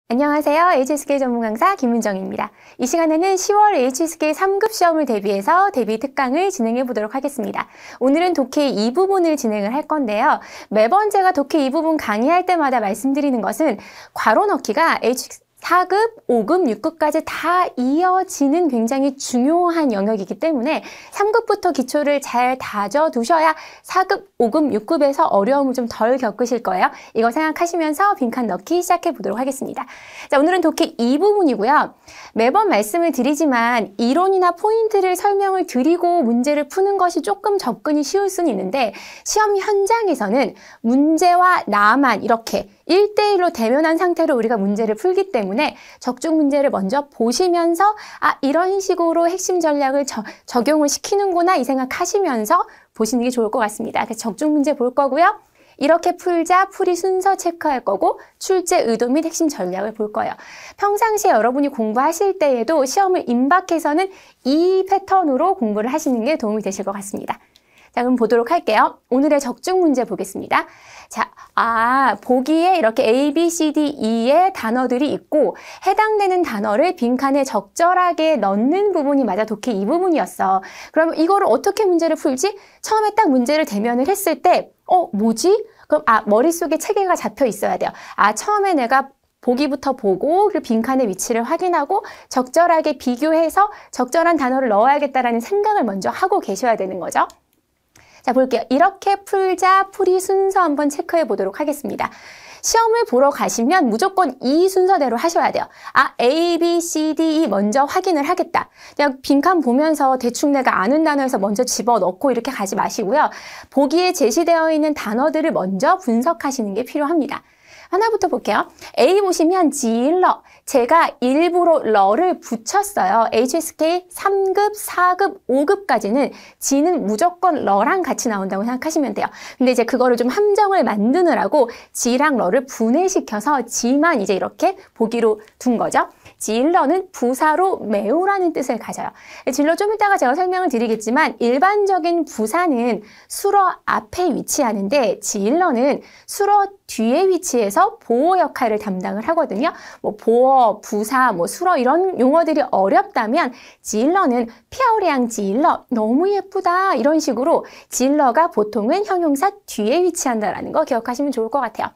안녕하세요. HSK 전문 강사 김은정입니다. 이 시간에는 10월 HSK 3급 시험을 대비해서 대비 특강을 진행해 보도록 하겠습니다. 오늘은 독해 2부분을 진행을 할 건데요. 매번 제가 독해 2부분 강의할 때마다 말씀드리는 것은 괄호 넣기가 4급, 5급, 6급까지 다 이어지는 굉장히 중요한 영역이기 때문에 3급부터 기초를 잘 다져두셔야 4급, 5급, 6급에서 어려움을 좀 덜 겪으실 거예요. 이거 생각하시면서 빈칸 넣기 시작해 보도록 하겠습니다. 자, 오늘은 독해 2부분이고요. 매번 말씀을 드리지만 이론이나 포인트를 설명을 드리고 문제를 푸는 것이 조금 접근이 쉬울 수는 있는데 시험 현장에서는 문제와 나만 이렇게 1대1로 대면한 상태로 우리가 문제를 풀기 때문에 적중 문제를 먼저 보시면서 이런 식으로 핵심 전략을 적용을 시키는구나 이 생각하시면서 보시는 게 좋을 것 같습니다. 그래서 적중 문제 볼 거고요. 이렇게 풀자 풀이 순서 체크할 거고 출제 의도 및 핵심 전략을 볼 거예요. 평상시에 여러분이 공부하실 때에도 시험을 임박해서는 이 패턴으로 공부를 하시는 게 도움이 되실 것 같습니다. 자, 그럼 보도록 할게요. 오늘의 적중 문제 보겠습니다. 자, 보기에 이렇게 A, B, C, D, E의 단어들이 있고 해당되는 단어를 빈칸에 적절하게 넣는 부분이 맞아 독해 이 부분이었어. 그럼 이거를 어떻게 문제를 풀지? 처음에 딱 문제를 대면을 했을 때 뭐지? 그럼 머릿속에 체계가 잡혀 있어야 돼요. 처음에 내가 보기부터 보고 그리고 빈칸의 위치를 확인하고 적절하게 비교해서 적절한 단어를 넣어야겠다라는 생각을 먼저 하고 계셔야 되는 거죠. 자, 볼게요. 이렇게 풀자 풀이 순서 한번 체크해 보도록 하겠습니다. 시험을 보러 가시면 무조건 이 순서대로 하셔야 돼요. A, B, C, D, E 먼저 확인을 하겠다. 그냥 빈칸 보면서 대충 내가 아는 단어에서 먼저 집어넣고 이렇게 가지 마시고요. 보기에 제시되어 있는 단어들을 먼저 분석하시는 게 필요합니다. 하나부터 볼게요. A 보시면 지일러. 제가 일부러 러를 붙였어요. HSK 3급, 4급, 5급까지는 지는 무조건 러랑 같이 나온다고 생각하시면 돼요. 근데 이제 그거를 좀 함정을 만드느라고 지랑 러를 분해시켜서 지만 이제 이렇게 보기로 둔 거죠. 지일러는 부사로 매우라는 뜻을 가져요. 진로 좀 이따가 제가 설명을 드리겠지만 일반적인 부사는 수러 앞에 위치하는데 지일러는 수러 뒤에 위치해서 보어 역할을 담당을 하거든요. 보어, 부사, 수러 이런 용어들이 어렵다면 지일러는 피아오리앙 지일러 너무 예쁘다 이런 식으로 지일러가 보통은 형용사 뒤에 위치한다라는 거 기억하시면 좋을 것 같아요.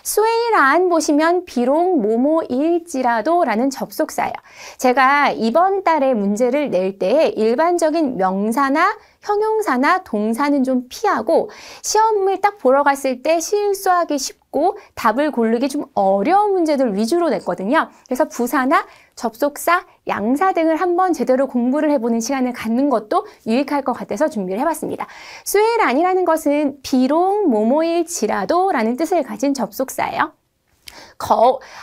스웨이란 보시면 비록 뭐뭐일지라도 라는 접속사예요. 제가 이번 달에 문제를 낼 때 일반적인 명사나 형용사나 동사는 좀 피하고 시험을 딱 보러 갔을 때 실수하기 쉽고 답을 고르기 좀 어려운 문제들 위주로 냈거든요. 그래서 부사나 접속사, 양사 등을 한번 제대로 공부를 해보는 시간을 갖는 것도 유익할 것 같아서 준비를 해봤습니다. 스웨란이라는 것은 비록 뭐뭐일지라도 라는 뜻을 가진 접속사예요.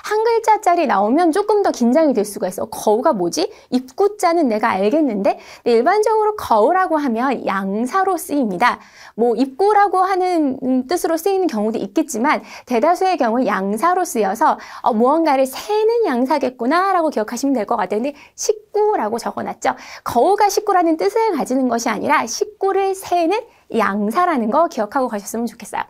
한 글자짜리 나오면 조금 더 긴장이 될 수가 있어. 거우가 뭐지? 입구자는 내가 알겠는데 일반적으로 거우라고 하면 양사로 쓰입니다. 입구라고 하는 뜻으로 쓰이는 경우도 있겠지만 대다수의 경우 양사로 쓰여서 무언가를 세는 양사겠구나 라고 기억하시면 될 것 같아요. 근데 식구라고 적어놨죠. 거우가 식구라는 뜻을 가지는 것이 아니라 식구를 세는 양사라는 거 기억하고 가셨으면 좋겠어요.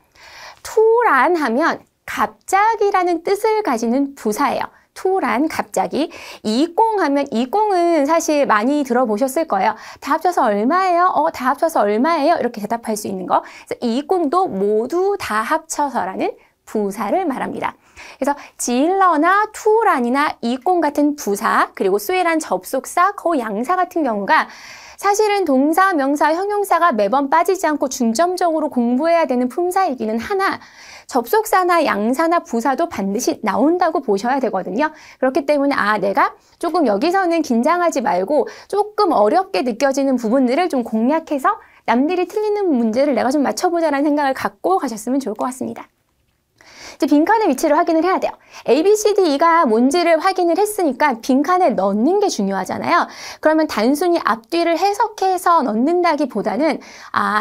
투란 하면 갑자기라는 뜻을 가지는 부사예요. 투란 갑자기. 이꽁하면 이꽁은 사실 많이 들어보셨을 거예요. 다 합쳐서 얼마예요? 다 합쳐서 얼마예요? 이렇게 대답할 수 있는 거. 그래서 이꽁도 모두 다 합쳐서라는 부사를 말합니다. 그래서 지일러나 투란이나 이꽁 같은 부사 그리고 스웨란 접속사, 거우 양사 같은 경우가 사실은 동사, 명사, 형용사가 매번 빠지지 않고 중점적으로 공부해야 되는 품사이기는 하나 접속사나 양사나 부사도 반드시 나온다고 보셔야 되거든요. 그렇기 때문에 내가 조금 여기서는 긴장하지 말고 조금 어렵게 느껴지는 부분들을 좀 공략해서 남들이 틀리는 문제를 내가 좀 맞춰보자라는 생각을 갖고 가셨으면 좋을 것 같습니다. 이제 빈칸의 위치를 확인을 해야 돼요. A, B, C, D, E가 뭔지를 확인을 했으니까 빈칸에 넣는 게 중요하잖아요. 그러면 단순히 앞뒤를 해석해서 넣는다기보다는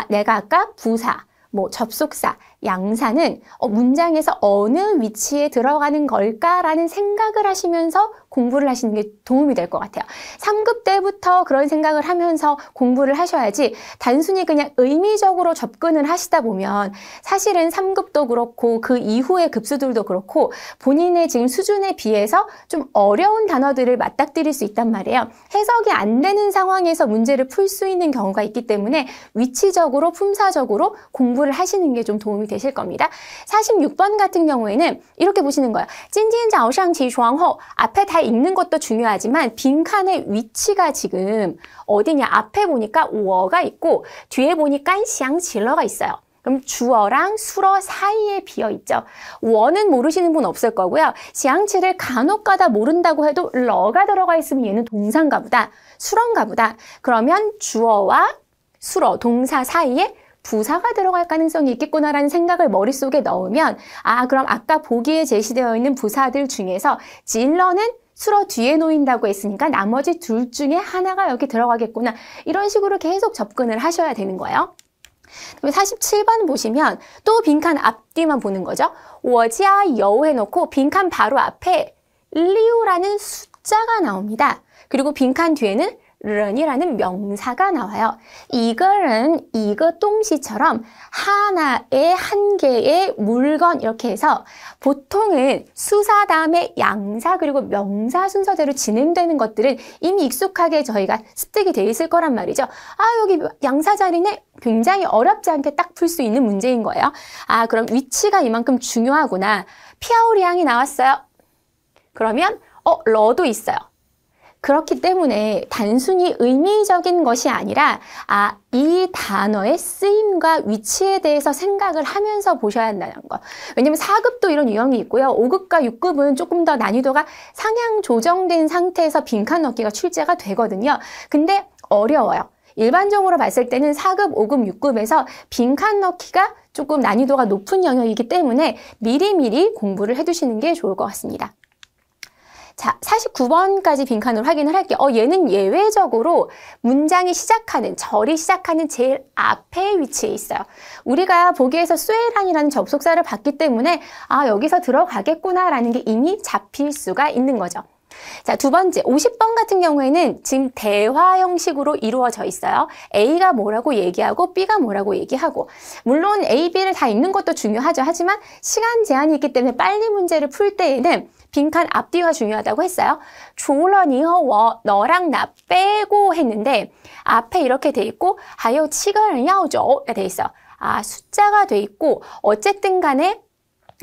내가 아까 부사, 접속사, 양사는 문장에서 어느 위치에 들어가는 걸까라는 생각을 하시면서 공부를 하시는 게 도움이 될 것 같아요. 3급 때부터 그런 생각을 하면서 공부를 하셔야지 단순히 그냥 의미적으로 접근을 하시다 보면 사실은 3급도 그렇고 그 이후의 급수들도 그렇고 본인의 지금 수준에 비해서 좀 어려운 단어들을 맞닥뜨릴 수 있단 말이에요. 해석이 안 되는 상황에서 문제를 풀 수 있는 경우가 있기 때문에 위치적으로 품사적으로 공부를 하시는 게 좀 도움이 되실 겁니다. 46번 같은 경우에는 이렇게 보시는 거예요. 今天早上起床后 앞에 다 읽는 것도 중요하지만 빈칸의 위치가 지금 어디냐? 앞에 보니까 我가 있고 뒤에 보니까 想起了가 있어요. 그럼 주어랑 수어 사이에 비어 있죠. 我는 모르시는 분 없을 거고요. 想起를 간혹 가다 모른다고 해도 러가 들어가 있으면 얘는 동사인가 보다, 수어인가 보다. 그러면 주어와 수어, 동사 사이에 부사가 들어갈 가능성이 있겠구나라는 생각을 머릿속에 넣으면 그럼 아까 보기에 제시되어 있는 부사들 중에서 질러는 수어 뒤에 놓인다고 했으니까 나머지 둘 중에 하나가 여기 들어가겠구나. 이런 식으로 계속 접근을 하셔야 되는 거예요. 47번 보시면 또 빈칸 앞뒤만 보는 거죠. 我家有 해놓고 빈칸 바로 앞에 리우라는 숫자가 나옵니다. 그리고 빈칸 뒤에는 른이라는 명사가 나와요. 이거는 이거 동시처럼 하나의 한 개의 물건 이렇게 해서 보통은 수사 다음에 양사 그리고 명사 순서대로 진행되는 것들은 이미 익숙하게 저희가 습득이 돼 있을 거란 말이죠. 여기 양사 자리네. 굉장히 어렵지 않게 딱 풀 수 있는 문제인 거예요. 그럼 위치가 이만큼 중요하구나. 피아오리앙이 나왔어요. 그러면 러도 있어요. 그렇기 때문에 단순히 의미적인 것이 아니라 이 단어의 쓰임과 위치에 대해서 생각을 하면서 보셔야 한다는 거. 왜냐면 4급도 이런 유형이 있고요. 5급과 6급은 조금 더 난이도가 상향 조정된 상태에서 빈칸 넣기가 출제가 되거든요. 근데 어려워요. 일반적으로 봤을 때는 4급, 5급, 6급에서 빈칸 넣기가 조금 난이도가 높은 영역이기 때문에 미리미리 공부를 해두시는 게 좋을 것 같습니다. 자, 49번까지 빈칸으로 확인을 할게요. 얘는 예외적으로 문장이 시작하는, 절이 시작하는 제일 앞에 위치해 있어요. 우리가 보기에서 쇠란이라는 접속사를 봤기 때문에 여기서 들어가겠구나라는 게 이미 잡힐 수가 있는 거죠. 자, 두 번째, 50번 같은 경우에는 지금 대화 형식으로 이루어져 있어요. A가 뭐라고 얘기하고 B가 뭐라고 얘기하고. 물론 A, B를 다 읽는 것도 중요하죠. 하지만 시간 제한이 있기 때문에 빨리 문제를 풀 때에는 빈칸 앞뒤가 중요하다고 했어요. 除了你和我, 너랑 나 빼고 했는데 앞에 이렇게 돼 있고 还有7个人要走돼 있어. 숫자가 돼 있고 어쨌든 간에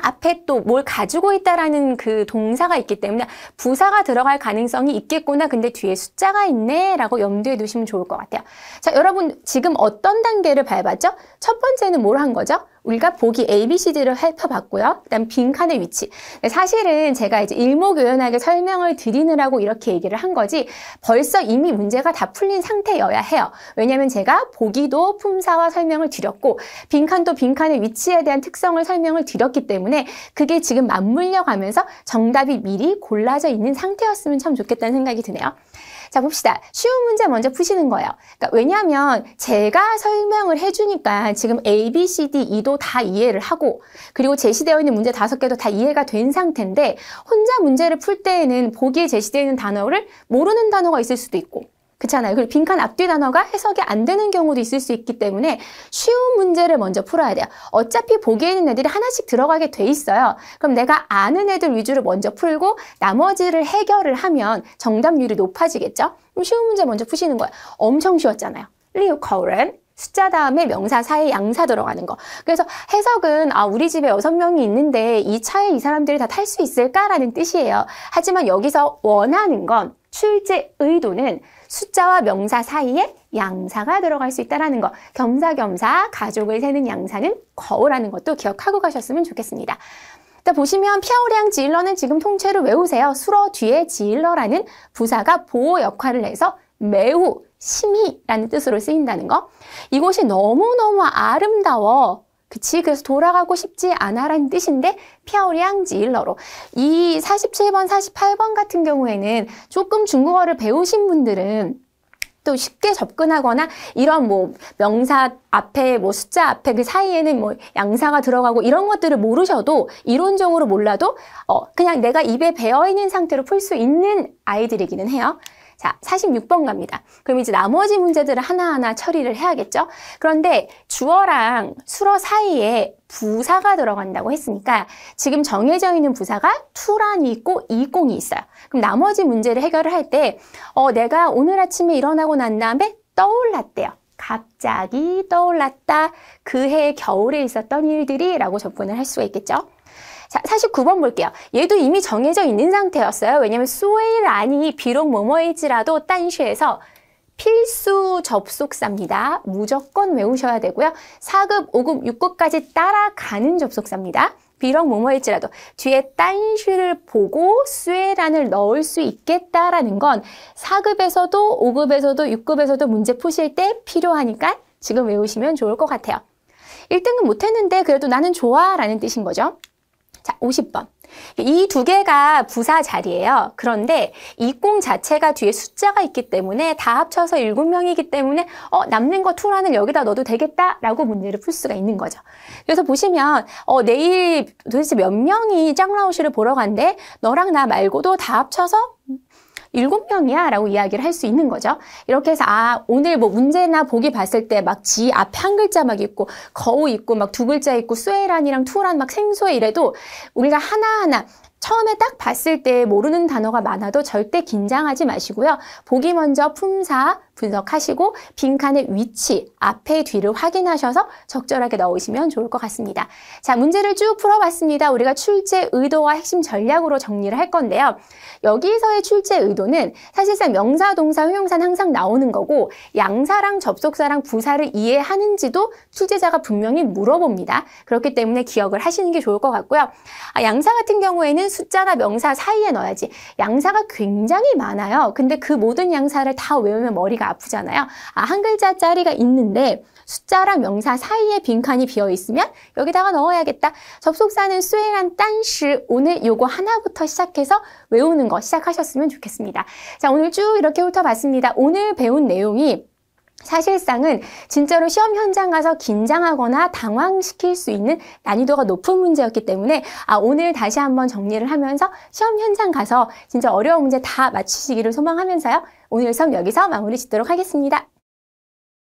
앞에 또 뭘 가지고 있다라는 그 동사가 있기 때문에 부사가 들어갈 가능성이 있겠구나. 근데 뒤에 숫자가 있네 라고 염두에 두시면 좋을 것 같아요. 자, 여러분 지금 어떤 단계를 밟았죠? 첫 번째는 뭘 한 거죠? 우리가 보기 A, B, C, D를 살펴봤고요. 그다음 빈칸의 위치. 사실은 제가 이제 일목요연하게 설명을 드리느라고 이렇게 얘기를 한 거지 벌써 이미 문제가 다 풀린 상태여야 해요. 왜냐하면 제가 보기도 품사와 설명을 드렸고 빈칸도 빈칸의 위치에 대한 특성을 설명을 드렸기 때문에 그게 지금 맞물려 가면서 정답이 미리 골라져 있는 상태였으면 참 좋겠다는 생각이 드네요. 자, 봅시다. 쉬운 문제 먼저 푸시는 거예요. 그러니까 왜냐하면 제가 설명을 해주니까 지금 A, B, C, D, E도 다 이해를 하고 그리고 제시되어 있는 문제 5개도 다 이해가 된 상태인데 혼자 문제를 풀 때에는 보기에 제시되어 있는 단어를 모르는 단어가 있을 수도 있고 그렇잖아요. 그리고 빈칸 앞뒤 단어가 해석이 안 되는 경우도 있을 수 있기 때문에 쉬운 문제를 먼저 풀어야 돼요. 어차피 보기에 있는 애들이 하나씩 들어가게 돼 있어요. 그럼 내가 아는 애들 위주로 먼저 풀고 나머지를 해결을 하면 정답률이 높아지겠죠? 그럼 쉬운 문제 먼저 푸시는 거예요. 엄청 쉬웠잖아요. 리우 커런 숫자 다음에 명사 사이에 양사 들어가는 거. 그래서 해석은 우리 집에 6명이 있는데 이 차에 이 사람들이 다 탈 수 있을까라는 뜻이에요. 하지만 여기서 원하는 건 출제 의도는 숫자와 명사 사이에 양사가 들어갈 수 있다는 거. 겸사겸사 가족을 세는 양사는 거우라는 것도 기억하고 가셨으면 좋겠습니다. 일단 보시면 피아오리앙 지일러는 지금 통째로 외우세요. 수어 뒤에 지일러라는 부사가 보호 역할을 해서 매우 심히라는 뜻으로 쓰인다는 거. 이곳이 너무너무 아름다워. 그치? 그래서 돌아가고 싶지 않아라는 뜻인데 피아오리앙 지일러로. 이 47번, 48번 같은 경우에는 조금 중국어를 배우신 분들은 또 쉽게 접근하거나 이런 뭐 명사 앞에 뭐 숫자 앞에 그 사이에는 뭐 양사가 들어가고 이런 것들을 모르셔도 이론적으로 몰라도 그냥 내가 입에 배어 있는 상태로 풀 수 있는 아이들이기는 해요. 자, 46번 갑니다. 그럼 이제 나머지 문제들을 하나하나 처리를 해야겠죠? 그런데 주어랑 수어 사이에 부사가 들어간다고 했으니까 지금 정해져 있는 부사가 투란이 있고 이공이 있어요. 그럼 나머지 문제를 해결을 할 때 내가 오늘 아침에 일어나고 난 다음에 떠올랐대요. 갑자기 떠올랐다. 그해 겨울에 있었던 일들이 라고 접근을 할 수가 있겠죠? 자, 49번 볼게요. 얘도 이미 정해져 있는 상태였어요. 왜냐면 수웨이란이 비록 뭐뭐일지라도 딴시에서 필수 접속사입니다. 무조건 외우셔야 되고요. 4급, 5급, 6급까지 따라가는 접속사입니다. 비록 뭐뭐일지라도 뒤에 딴시를 보고 수웨이란을 넣을 수 있겠다라는 건 4급에서도 5급에서도 6급에서도 문제 푸실 때 필요하니까 지금 외우시면 좋을 것 같아요. 1등은 못했는데 그래도 나는 좋아 라는 뜻인 거죠. 자, 50번. 이 두 개가 부사 자리예요. 그런데 이공 자체가 뒤에 숫자가 있기 때문에 다 합쳐서 7명이기 때문에 남는 거 투란을 여기다 넣어도 되겠다라고 문제를 풀 수가 있는 거죠. 그래서 보시면 내일 도대체 몇 명이 짱라오시를 보러 간대? 너랑 나 말고도 다 합쳐서 7명이야 라고 이야기를 할 수 있는 거죠. 이렇게 해서 오늘 뭐 문제나 보기 봤을 때 막 지 앞에 한 글자 막 있고 거우 있고 막 두 글자 있고 수에란이랑 투란 막 생소해 이래도 우리가 하나하나 처음에 딱 봤을 때 모르는 단어가 많아도 절대 긴장하지 마시고요. 보기 먼저 품사 분석하시고 빈칸의 위치, 앞에 뒤를 확인하셔서 적절하게 넣으시면 좋을 것 같습니다. 자, 문제를 쭉 풀어봤습니다. 우리가 출제 의도와 핵심 전략으로 정리를 할 건데요. 여기서의 출제 의도는 사실상 명사, 동사, 형용사는 항상 나오는 거고 양사랑 접속사랑 부사를 이해하는지도 출제자가 분명히 물어봅니다. 그렇기 때문에 기억을 하시는 게 좋을 것 같고요. 양사 같은 경우에는 숫자나 명사 사이에 넣어야지. 양사가 굉장히 많아요. 근데 그 모든 양사를 다 외우면 머리가 아프잖아요. 한 글자짜리가 있는데 숫자랑 명사 사이에 빈칸이 비어 있으면 여기다가 넣어야겠다. 접속사는 수행한 딴시 오늘 요거 하나부터 시작해서 외우는 거 시작하셨으면 좋겠습니다. 자, 오늘 쭉 이렇게 훑어봤습니다. 오늘 배운 내용이 사실상은 진짜로 시험 현장 가서 긴장하거나 당황시킬 수 있는 난이도가 높은 문제였기 때문에 오늘 다시 한번 정리를 하면서 시험 현장 가서 진짜 어려운 문제 다 맞추시기를 소망하면서요. 오늘 수업 여기서 마무리 짓도록 하겠습니다.